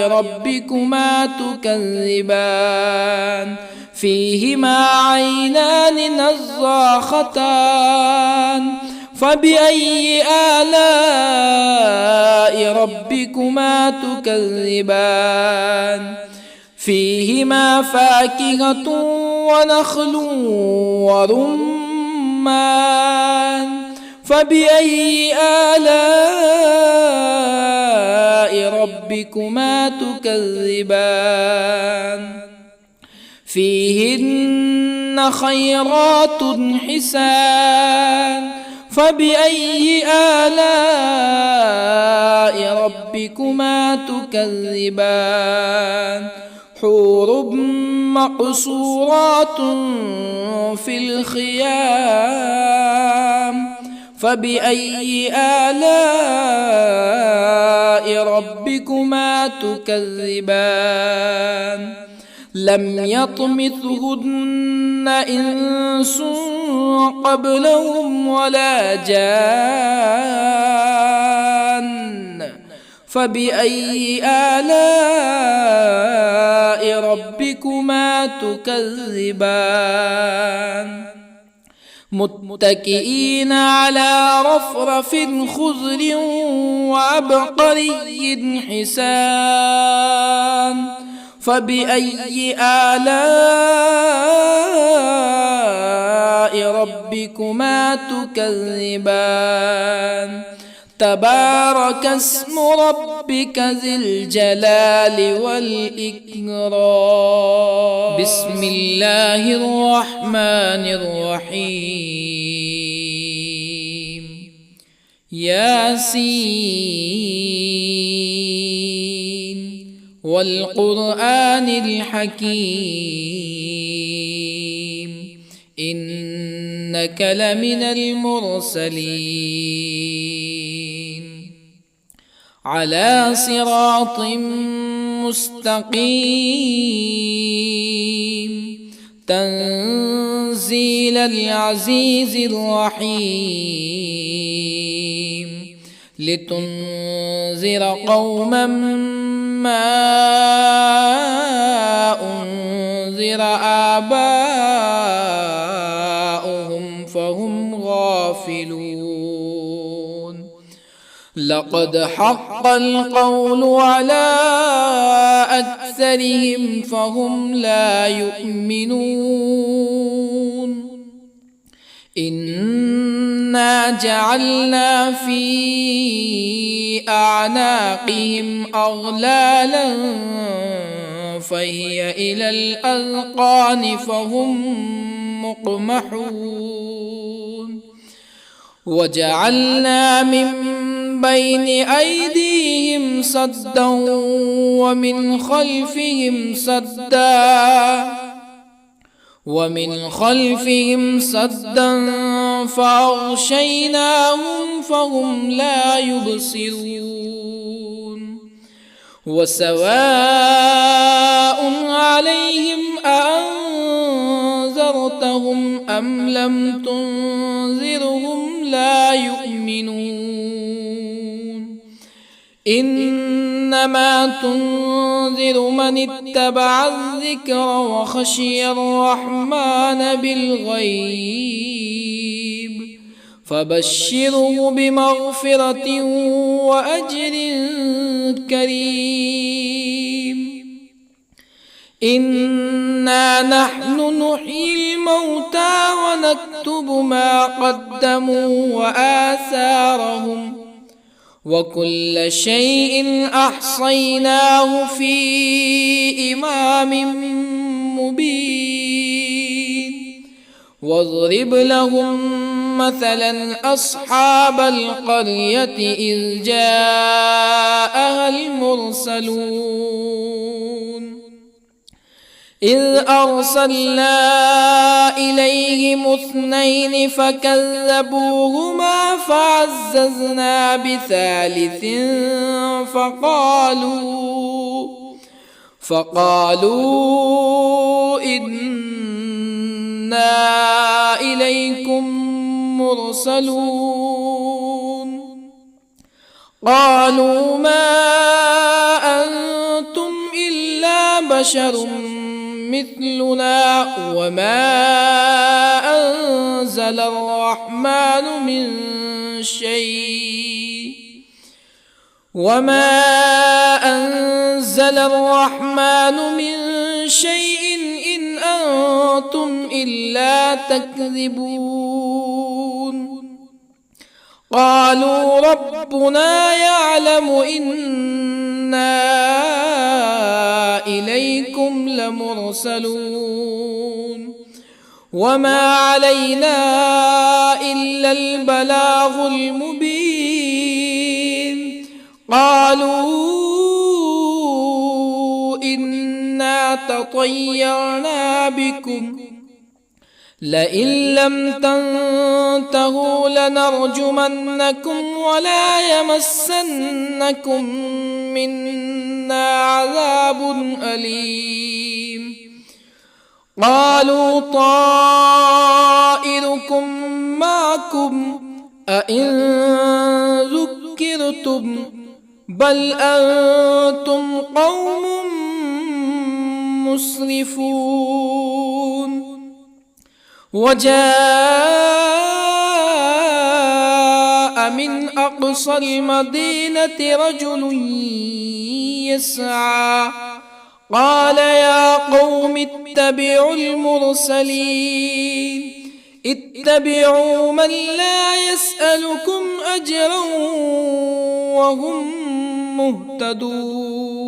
ربكما تكذبان فيهما عينان نضاختان فبأي آلاء ربكما تكذبان فيهما فاكهة ونخل ورمان فبأي آلاء ربكما تكذبان فيهن خيرات حسان فبأي آلاء ربكما تكذبان حور مقصورات في الخيام فبأي آلاء ربكما تكذبان لم يطمثهن إنس قبلهم ولا جان فبأي آلاء ربكما تكذبان متكئين على رفرف خضر وعبقري حسان فبأي آلاء ربكما تكذبان تبارك اسم ربك ذي الجلال والإكرام بسم الله الرحمن الرحيم ياسين والقرآن الحكيم إنك لمن المرسلين على صراط مستقيم تنزيل العزيز الرحيم لتنذر قوما ما أنذر آباؤهم فهم غافلون لقد حق القول على أكثرهم فهم لا يؤمنون إنا جعلنا في أعناقهم أغلالا فهي إلى الأذقان فهم مقمحون وجعلنا من بين أيديهم سدا ومن خلفهم سدا فأغشيناهم فهم لا يبصرون وسواء عليهم أأنذرتهم أم لم تنذرهم لا يؤمنون إنما تنذر من اتبع الذكر وخشي الرحمن بالغيب فبشره بمغفرة وأجر كريم إنا نحن نحيي الموتى ونكتب ما قدموا وآثارهم وكل شيء أحصيناه في إمام مبين واضرب لهم مثلا أصحاب القرية إذ جاءها المرسلون إذ أرسلنا إليهم اثنين فكذبوهما فعززنا بثالث فقالوا إنا إليكم مرسلون قالوا ما أنتم إلا بشر مثلنا وما أنزل الرحمن من شيء إن أنتم إلا تكذبون قالوا ربنا يعلم إنا إليكم لمرسلون وما علينا إلا البلاغ المبين قالوا إنا تطيرنا بكم لئن لم تنتهوا لنرجمنكم ولا يمسنكم منا عذاب أليم قالوا طائركم معكم أئن ذكرتم بل أنتم قوم مسرفون وجاء من أقصى المدينة رجل يسعى قال يا قوم اتبعوا المرسلين اتبعوا من لا يسألكم أجرا وهم مهتدون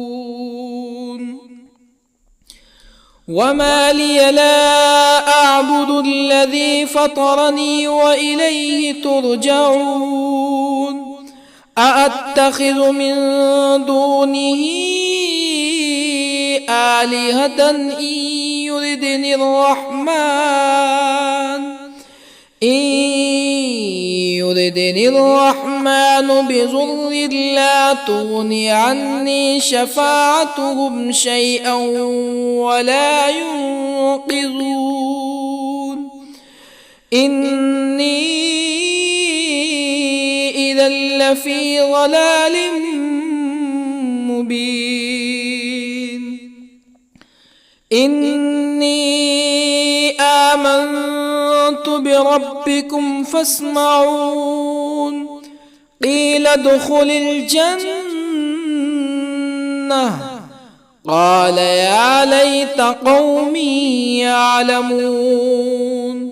وما لي لا أعبد الذي فطرني وإليه ترجعون أأتخذ من دونه آلهة إن يردني الرحمن بضر لا تغني عني شفاعتهم شيئا ولا ينقذون إني إذا لفي ضلال مبين إني آمنت بربكم فاسمعون قيل ادخل الجنة قال يا ليت قومي يعلمون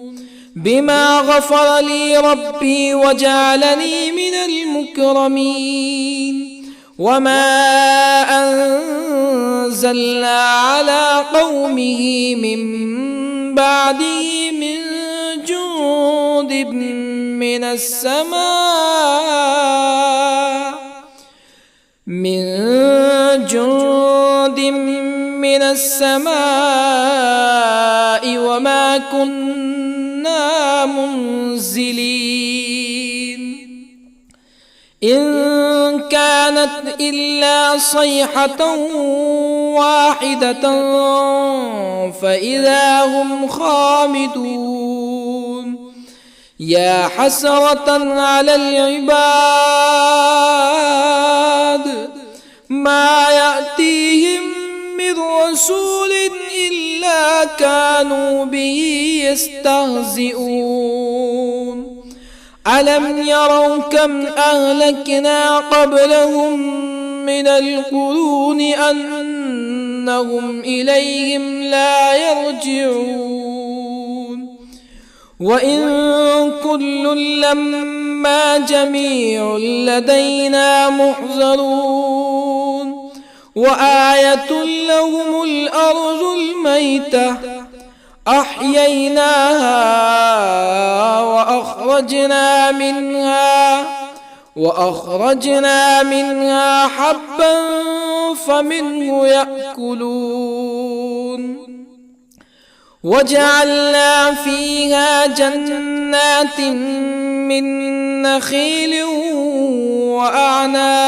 بما غفر لي ربي وجعلني من المكرمين وما أنزلنا على قومه من بعده من جند من السماء وما كنا منزلين إن كانت إلا صيحة واحدة فإذا هم خامدون يا حسرة على العباد ما يأتيهم من رسول إلا كانوا به يستهزئون ألم يروا كم أهلكنا قبلهم من القرون أنهم إليهم لا يرجعون وإن كل لما جميع لدينا محضرون وآية لهم الأرض الميتة أحييناها وأخرجنا منها حبا فمنه يأكلون وجعلنا فيها جنات من نخيل وأعناب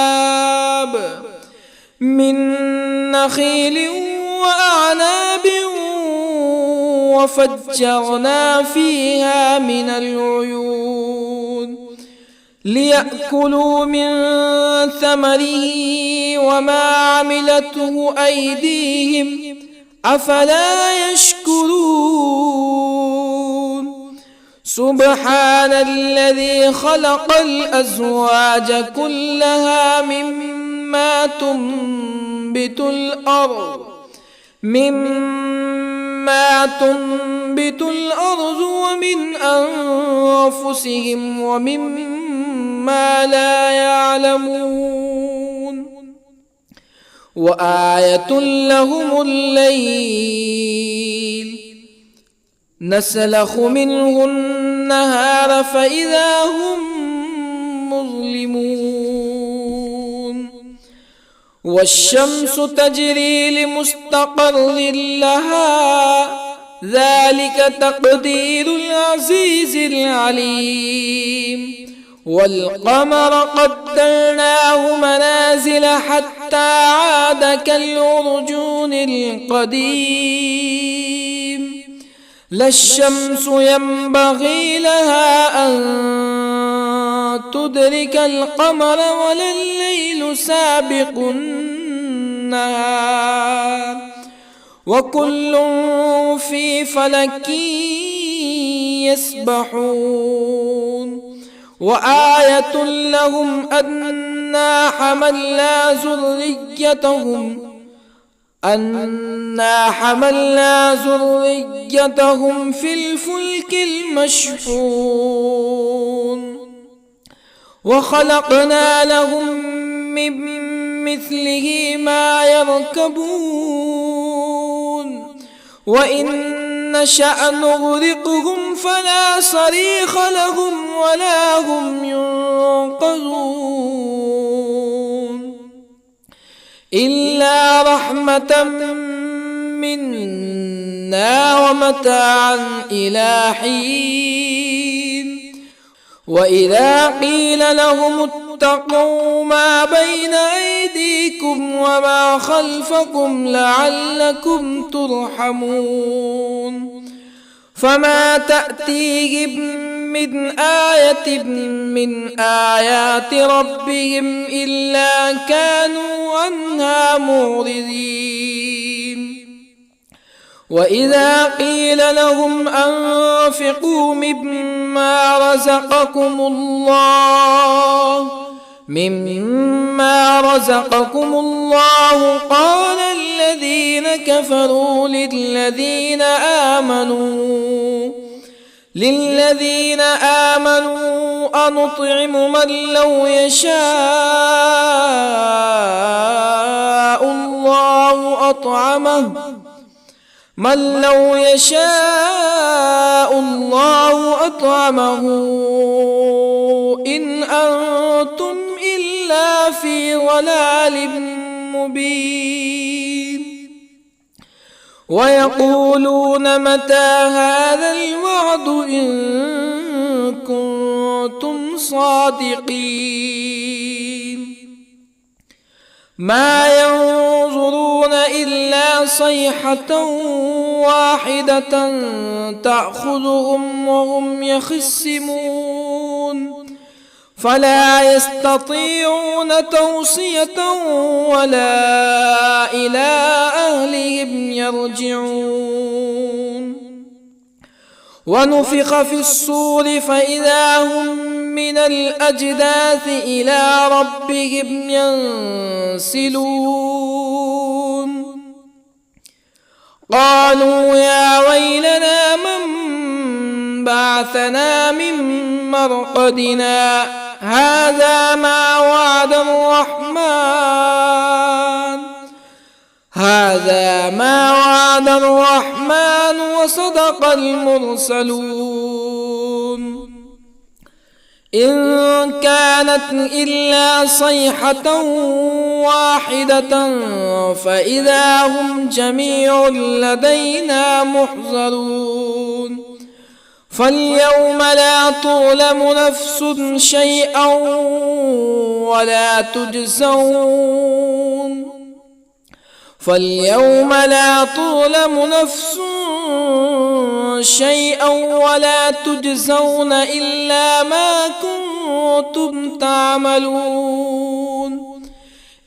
وفجرنا فيها من العيون ليأكلوا من ثمره وما عملته أيديهم أفلا يشكرون سبحان الذي خلق الأزواج كلها مما تنبت الأرض ومن أنفسهم ومما لا يعلمون وآية لهم الليل نسلخ منه النهار فإذا هم مظلمون والشمس تجري لمستقر لها ذلك تقدير العزيز العليم والقمر قدرناه منازل حتى عاد كالعرجون القديم لا الشمس ينبغي لها أن تدرك القمر ولا الليل سابق النهار وكل في فلك يسبحون وآية لهم أنا حملنا ذريتهم في الفلك المشحون وخلقنا لهم من مثله ما يركبون وإن نشأ نغرقهم فلا صريخ لهم ولا هم ينقذون إلا رحمة منا ومتاعا إلى حين وإذا قيل لهم اتقوا ما بين أيديكم وما خلفكم لعلكم ترحمون فما تأتيهم من آية من آيات ربهم إلا كانوا عنها معرضين وإذا قيل لهم أنفقوا مما رزقكم الله قال الذين كفروا للذين آمنوا أنطعم من لو يشاء الله أطعمه إن أنتم إلا في ضلال مبين ويقولون متى هذا الوعد إن كنتم صادقين ما ينظرون إلا صيحة واحدة تأخذهم وهم يخصمون فلا يستطيعون توصية ولا إلى أهلهم يرجعون ونفخ في الصور فإذا هم من الأجداث إلى ربهم ينسلون قالوا يا ويلنا من بعثنا من مرقدنا هذا ما وعد الرحمن وصدق المرسلون إن كانت إلا صيحة واحدة فإذا هم جميع لدينا محضرون فاليوم لا تظلم نفس شيئا ولا تجزون إلا ما كنتم تعملون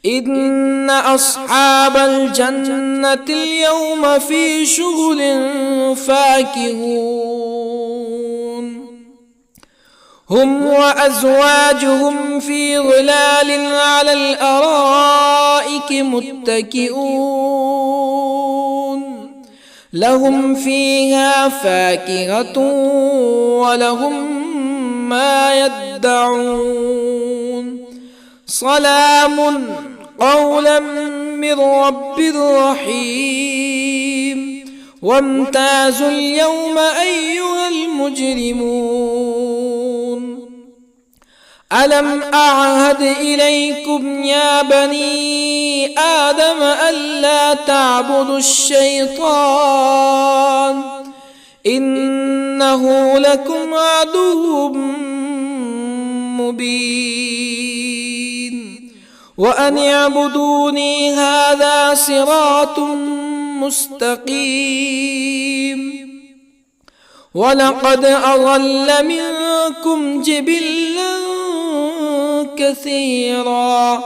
إن أصحاب الجنة اليوم في شغل فاكهون هم وأزواجهم في ظلال على الأرائك متكئون لهم فيها فاكهة ولهم ما يدعون سلام قولا من رب رحيم وامتازوا اليوم أيها المجرمون ألم أعهد إليكم يا بني آدم ألا تعبدوا الشيطان إنه لكم عدو مبين وأن اعبدوني هذا صراط مستقيم ولقد أضل منكم جبلا كثيرا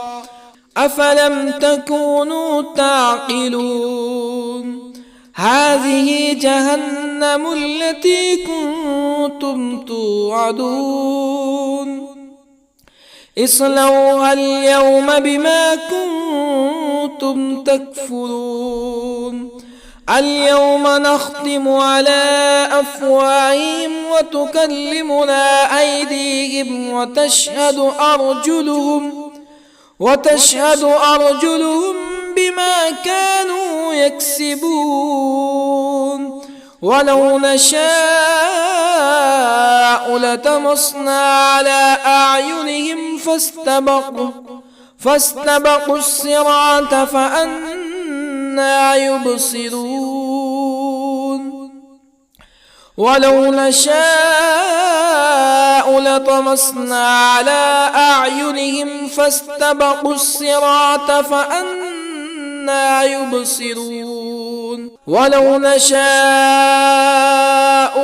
أفلم تكونوا تعقلون هذه جهنم التي كنتم توعدون اصلوها اليوم بما كنتم تكفرون اليوم نختم على أفواههم وتكلمنا أيديهم وتشهد أرجلهم بما كانوا يكسبون ولو نشاء لطمسنا على أعينهم فاستبقوا الصراط فأنى يبصرون ولو نشاء لطمسنا على أعينهم فاستبقوا الصراط فأنى يبصرون ولو نشاء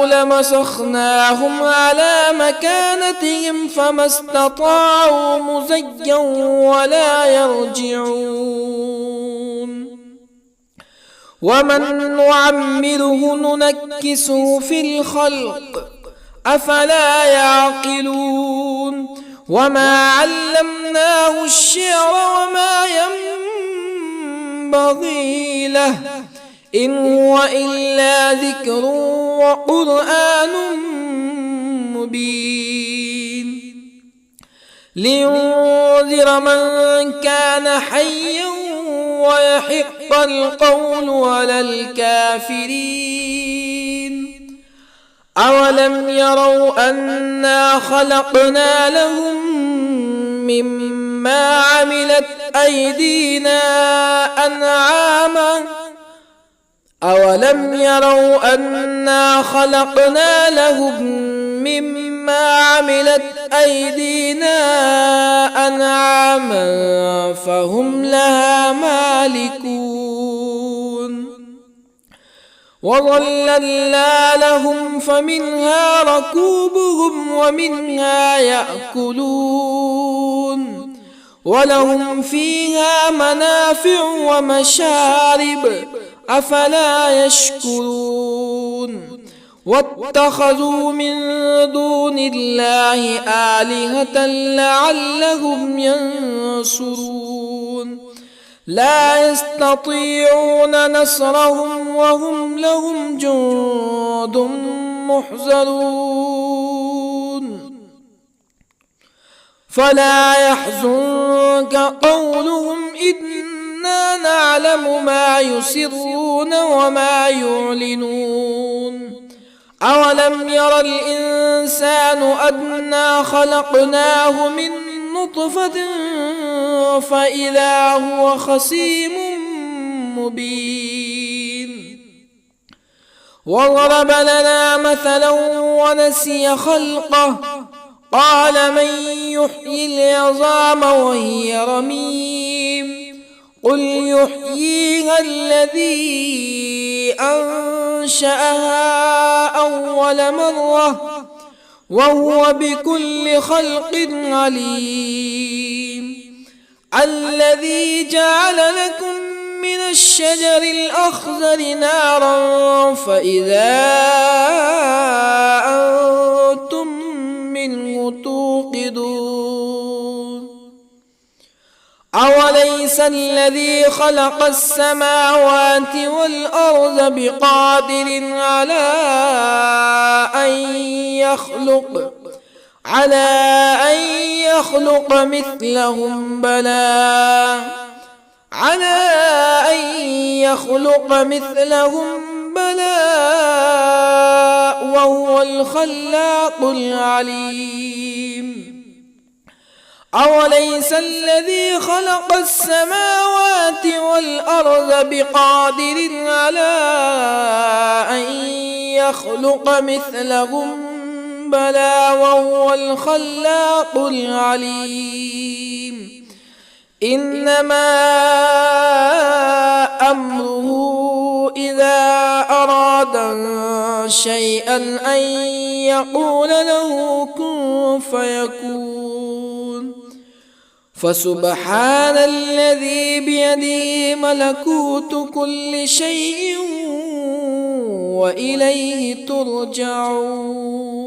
لمسخناهم على مكانتهم فما استطاعوا مزيا ولا يرجعون ومن نعمره ننكسه في الخلق أفلا يعقلون وما علمناه الشعر وما ينبغي له إن هو إلا ذكر وقرآن مبين لينذر من كان حيا ويحق القول على الكافرين أولم يروا أنا خلقنا لهم مما عملت أيدينا أنعاما أولم يروا أنا خلقنا لهم مما عملت أيدينا أنعاما فهم لها مالكون وظللنا لهم فمنها ركوبهم ومنها يأكلون ولهم فيها منافع ومشارب أفلا يشكرون واتخذوا من دون الله آلهة لعلهم ينصرون لا يستطيعون نصرهم وهم لهم جند محضرون فلا يحزنك قولهم إنا نعلم ما يسرون وما يعلنون أولم ير الإنسان أنا خلقناه من نطفة فإذا هو خصيم مبين وضرب لنا مثلا ونسي خلقه قال من يحيي العظام وهي رميم قل يحييها الذي أنشأها أول مرة وهو بكل خلق عليم الذي جعل لكم من الشجر الأخضر نارا فإذا أنتم منه توقدون أوليس الذي خلق السماوات والأرض بقادر على أن يخلق مثلهم بلى وهو الخلاق العليم أوليس الذي خلق السماوات والأرض بقادر على أن يخلق مثلهم بلى وهو الخلاق العليم إنما أمره إذا أراد شيئا أن يقول له كن فيكون فسبحان الذي بيده ملكوت كل شيء وإليه ترجعون.